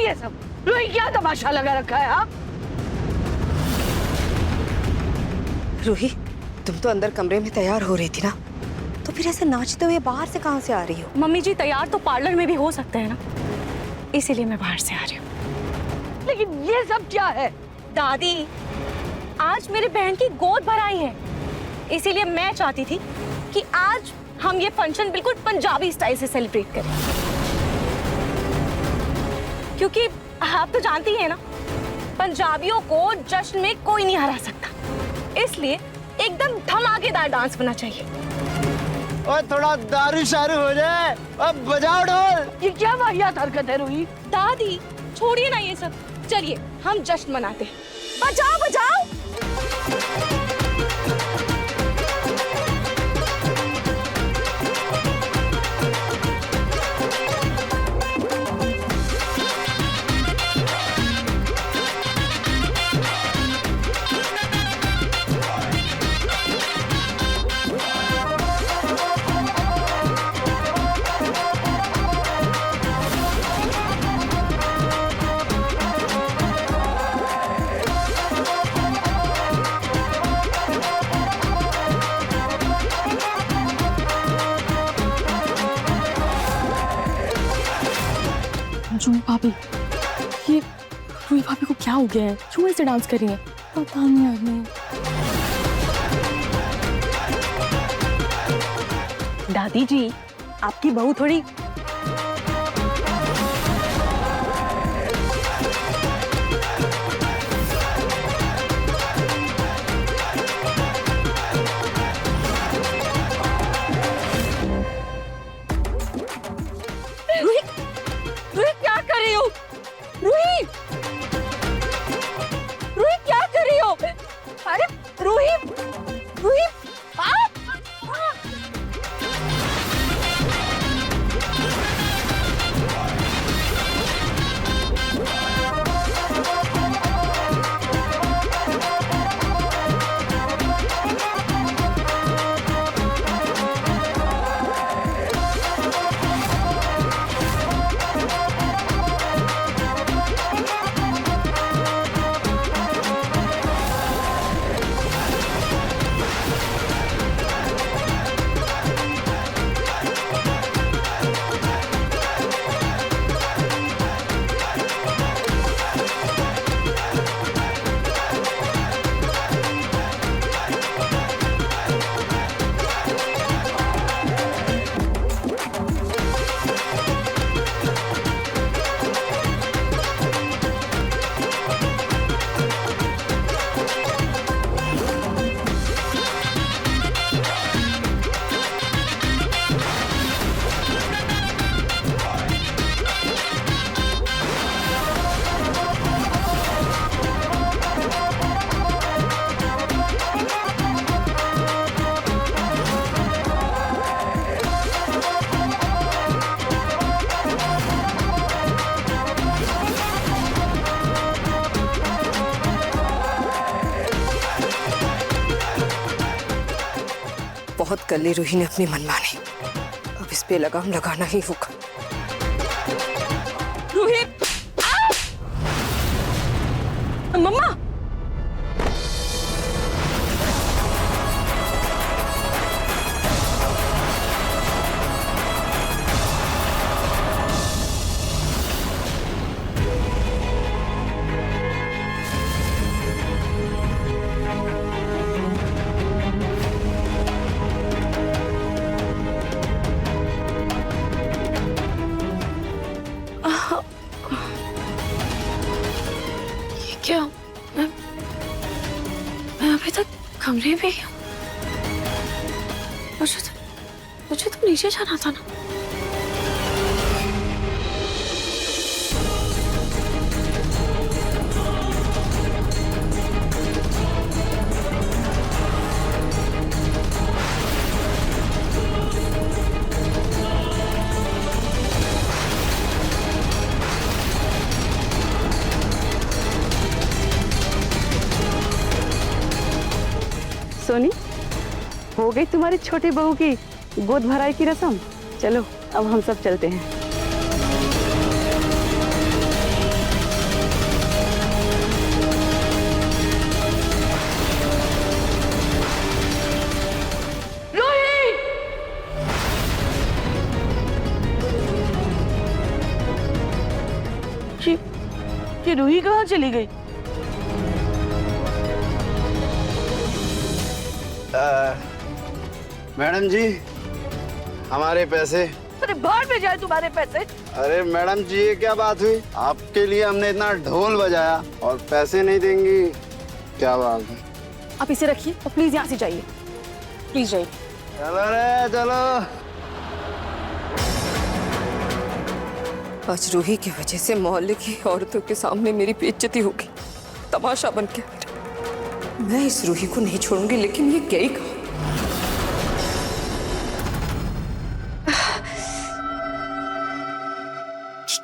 ये सब? रूही क्या तमाशा लगा रखा है? हाँ रूही, तुम तो अंदर कमरे में तैयार हो रही थी ना, तो फिर ऐसे नाचते हुए बाहर से कहां से आ रही हो? मम्मी जी तैयार तो पार्लर में भी हो सकते हैं ना, इसीलिए मैं बाहर से आ रही हूँ। लेकिन ये सब क्या है? दादी, आज मेरी बहन की गोद भराई है, इसीलिए मैं चाहती थी कि आज हम ये फंक्शन बिल्कुल पंजाबी स्टाइल से सेलिब्रेट करें, क्योंकि आप तो जानती हैं ना, पंजाबियों को जश्न में कोई नहीं हरा सकता, इसलिए एकदम धमाकेदार डांस होना चाहिए। और थोड़ा दारू शारू हो जाए, अब बजाओ ढोल। ये क्या वाहियात हरकत है रूही? दादी छोड़िए ना ये सब, चलिए हम जश्न मनाते हैं। बजाओ बजाओ। रूही भाभी, ये रूही भाभी को क्या हो गया है? क्यों ऐसे डांस कर रही है? पता नहीं यार। दादी जी, आपकी बहू थोड़ी बहुत कर ली रूही ने अपनी मनमानी, अब इस पे लगाम लगाना ही होगा। रूही, मम्मा, क्या मैं अभी तक कमरे में ही हूँ? मुझे तो नीचे जाना था ना। सोनी, हो गई तुम्हारी छोटी बहू की गोद भराई की रस्म? चलो अब हम सब चलते हैं। ये रूही कहाँ चली गई? मैडम जी, हमारे पैसे। अरे बाहर में जाए तुम्हारे पैसे। अरे मैडम जी, ये क्या बात हुई? आपके लिए हमने इतना ढोल बजाया और पैसे नहीं देंगी, क्या बात है? आप इसे रखिए और प्लीज यहाँ से जाइए, प्लीज जाइए। चलो रे चलो। आज रूही की वजह से मोहल्ले की औरतों के सामने मेरी बेइज्जती होगी, तमाशा बन के। मैं इस रूही को नहीं छोड़ूंगी, लेकिन ये गई कहाँ?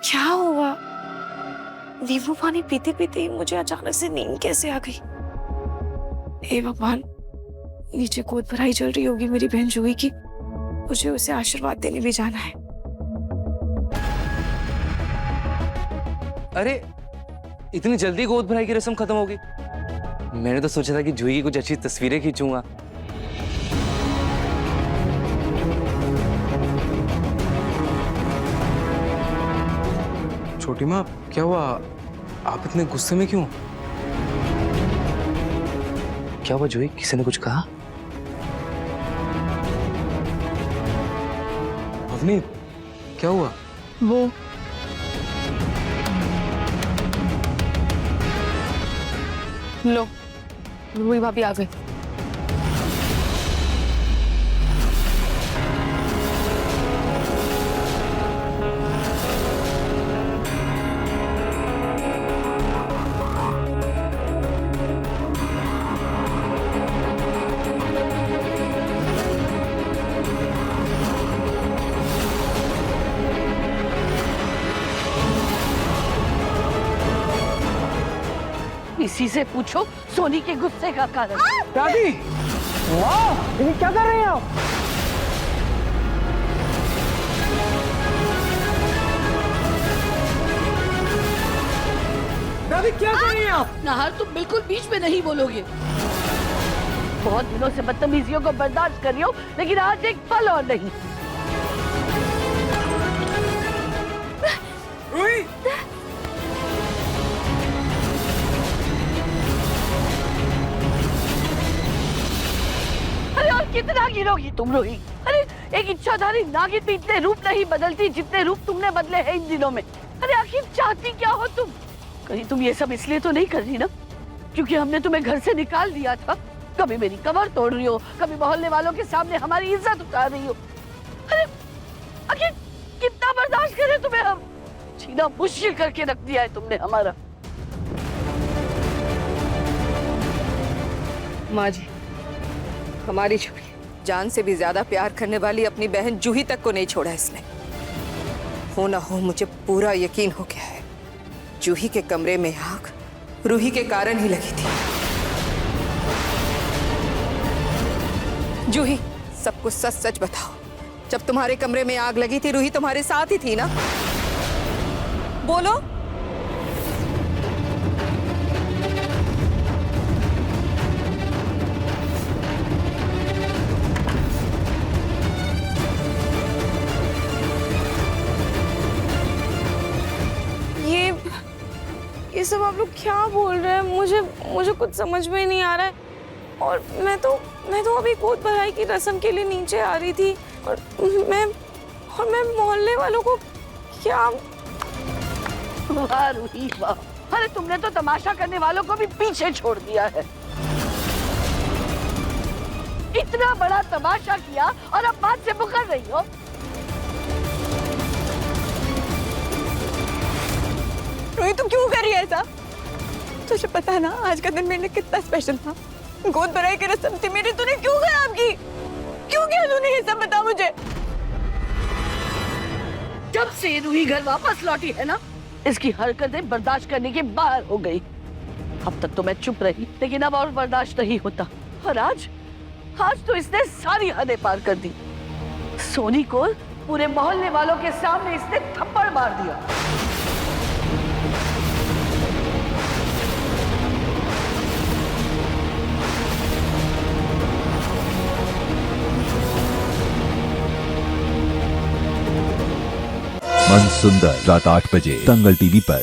क्या हुआ? नींबू पानी पीते पीते ही मुझे अचानक से नींद कैसे आ गई? हे भगवान, नीचे गोद भराई चल रही होगी मेरी बहन जूही की, मुझे उसे आशीर्वाद देने भी जाना है। अरे इतनी जल्दी गोद भराई की रस्म खत्म होगी? मैंने तो सोचा था कि जूही की कुछ अच्छी तस्वीरें खींचूंगा। छोटी माँ, क्या हुआ? आप इतने गुस्से में क्यों? क्या हुआ जूही, किसी ने कुछ कहा? अवनी, क्या हुआ? वो लो, रूही भाभी आ गई। इसी से पूछो सोनी के गुस्से का कारण। दादी, वाह, ये क्या कर रहे हैं आप? दादी क्या कर रही हैं आप? नाहर, तुम बिल्कुल बीच में नहीं बोलोगे। बहुत दिनों से बदतमीजियों को बर्दाश्त कर रही हो, लेकिन आज एक पल और नहीं। अरे और कितना गिरोगी तुम रूही? अरे एक इच्छाधारी नागिन भी इतने रूप नहीं बदलती जितने रूप तुमने बदले हैं इन दिनों में। अरे आखिर चाहती क्या हो तुम? कहीं तुम ये सब इसलिए तो नहीं कर रही ना क्योंकि हमने तुम्हें घर से निकाल दिया था? कभी मेरी कमर तोड़ रही हो, कभी मोहल्ले वालों के सामने हमारी इज्जत उतार रही हो। अरे आखिर कितना बर्दाश्त करें तुम्हें हम? जीना मुश्किल करके रख दिया है तुमने हमारा। माँ जी, हमारी जूही जान से भी ज्यादा प्यार करने वाली अपनी बहन जूही तक को नहीं छोड़ा इसने। हो ना हो, मुझे पूरा यकीन हो गया है जूही के कमरे में आग रूही के कारण ही लगी थी। जूही, सब कुछ सच सच बताओ। जब तुम्हारे कमरे में आग लगी थी, रूही तुम्हारे साथ ही थी ना? बोलो। ये सब आप लोग क्या बोल रहे हैं? मुझे कुछ समझ में नहीं आ रहा है। और मैं तो अभी गोद भराई की रस्म के लिए नीचे आ रही थी और मैं मोहल्ले वालों को क्या। वाह रूही वाह, अरे तुमने तो तमाशा करने वालों को भी पीछे छोड़ दिया है। इतना बड़ा तमाशा किया और अब बात से मुकर रही हो। रोही, तुम क्यों कर रही है ऐसा? तुझे पता है ना आज का दिन मेरे लिए कितना स्पेशल था? गोद भराई की रस्म थी मेरी, तूने क्यों खराब की? क्यों किया तूने ये सब? बता मुझे। जब से रूही घर वापस लौटी है ना, इसकी हरकतें बर्दाश्त करने के बाहर हो गई। अब तक तो मैं चुप रही, लेकिन अब और बर्दाश्त नहीं होता। और आज तो इसने सारी हदें पार कर दी। सोनी को पूरे मोहल्ले वालों के सामने इसने थप्पड़ मार दिया। मन सुंदर रात 8 बजे दंगल टीवी पर।